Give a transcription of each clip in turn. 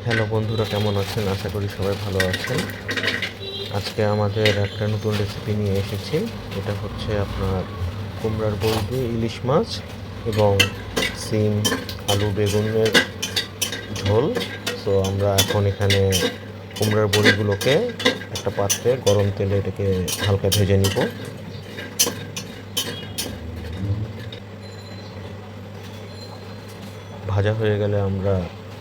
Hello বন্ধুরা, কেমন আছেন? আশা করি সবাই ভালো আছেন। আজকে আমাদের একটা নতুন রেসিপি নিয়ে এসেছি। এটা হচ্ছে আপনার কুমড়ার বড়ি দিয়ে ইলিশ মাছ এবং সিম, আলু, বেগুনের ঝোল। সো আমরা এখন এখানে কুমড়ার বড়িগুলোকে একটা পাত্রে গরম তেলে এটাকে হালকা ভেজে নিব। ভাজা হয়ে গেলে আমরা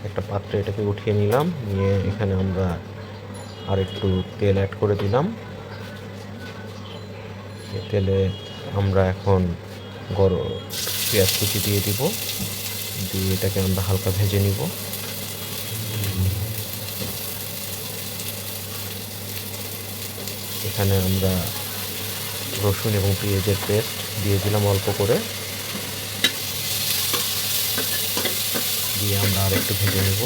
একটা পাত্রে এটাকে উঠিয়ে নিলাম, নিয়ে এখানে আমরা আর একটু তেল অ্যাড করে দিলাম। তেলে আমরা এখন পেঁয়াজ কুচি দিয়ে দিব, দিয়ে এটাকে আমরা হালকা ভেজে নিব। এখানে আমরা রসুন এবং পেঁয়াজের পেস্ট দিয়ে দিলাম অল্প করে, দিয়ে আমরা আর একটু ভেজে নেব।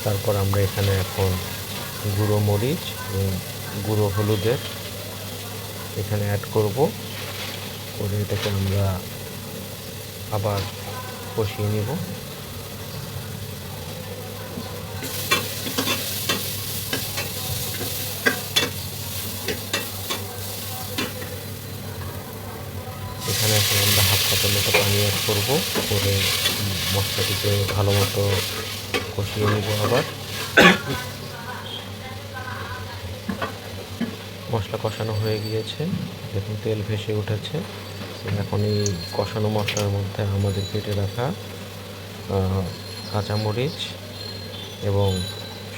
তারপর আমরা এখানে এখন গুঁড়ো মরিচ এবং গুঁড়ো হলুদের এখানে অ্যাড করব, করে এটাকে আমরা আবার কষিয়ে নিব। এখানে এখন আমরা হাফ কাপের মতো পানি অ্যাড করব, করে মশলাটিকে ভালো মতো কষিয়ে নিব। আবার মশলা কষানো হয়ে গিয়েছে, দেখুন তেল ভেসে উঠেছে। এখন এই কষানো মশলার মধ্যে আমাদের কেটে রাখা কাঁচামরিচ এবং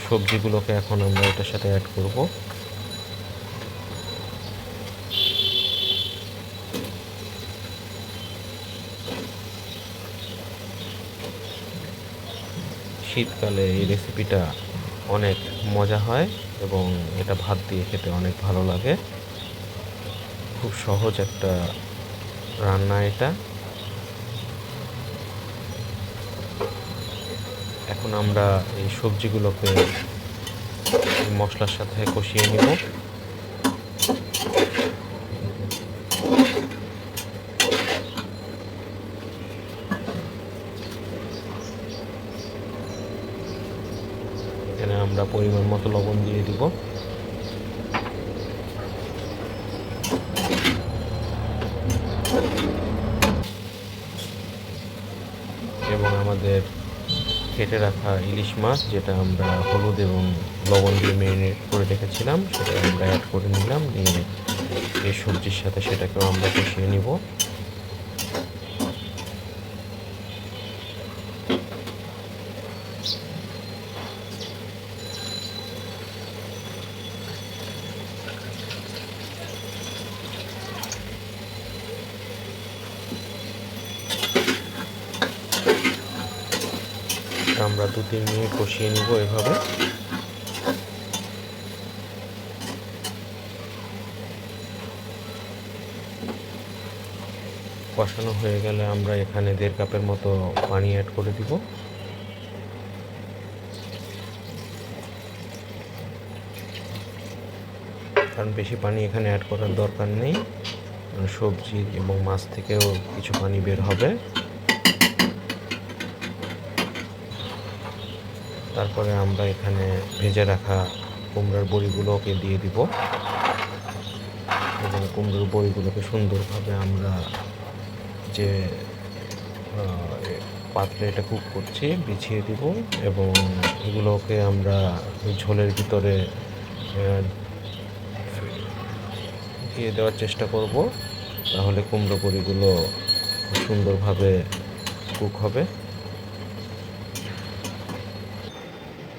সবজিগুলোকে এখন আমরা এটার সাথে অ্যাড করব। শীতকালে এই রেসিপিটা অনেক মজা হয় এবং এটা ভাত দিয়ে খেতে অনেক ভালো লাগে। খুব সহজ একটা রান্না এটা। এখন আমরা এই সবজিগুলোকে মশলার সাথে কষিয়ে নেব। এখানে আমরা পরিমাণ মতো লবণ দিয়ে দিব, এবং আমাদের কেটে রাখা ইলিশ মাছ, যেটা আমরা হলুদ এবং লবণ দিয়ে ম্যারিনেট করে রেখেছিলাম, সেটা আমরা অ্যাড করে নিলাম। নিয়ে এই সবজির সাথে সেটাকেও আমরা কষিয়ে নিব। আমরা 2-3 মিনিট কষিয়ে নিব এভাবে। কষানো হয়ে গেলে আমরা এখানে 1.5 কাপের মতো পানি অ্যাড করে দিব। কারণ বেশি পানি এখানে অ্যাড করার দরকার নেই, সবজি এবং মাছ থেকেও কিছু পানি বের হবে। তারপরে আমরা এখানে ভেজে রাখা কুমড়ার বড়িগুলোকে দিয়ে দিব, এবং কুমড়োর বড়িগুলোকে সুন্দরভাবে আমরা যে পাত্রে এটা কুক করছি বিছিয়ে দিব, এবং এগুলোকে আমরা ঝোলের ভিতরে দিয়ে দেওয়ার চেষ্টা করব। তাহলে কুমড়ো বড়িগুলো সুন্দরভাবে কুক হবে।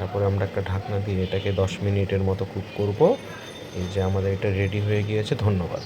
তারপরে আমরা একটা ঢাকনা দিয়ে এটাকে 10 মিনিটের মতো কুক করব। এই যে আমাদের এটা রেডি হয়ে গিয়েছে। ধন্যবাদ।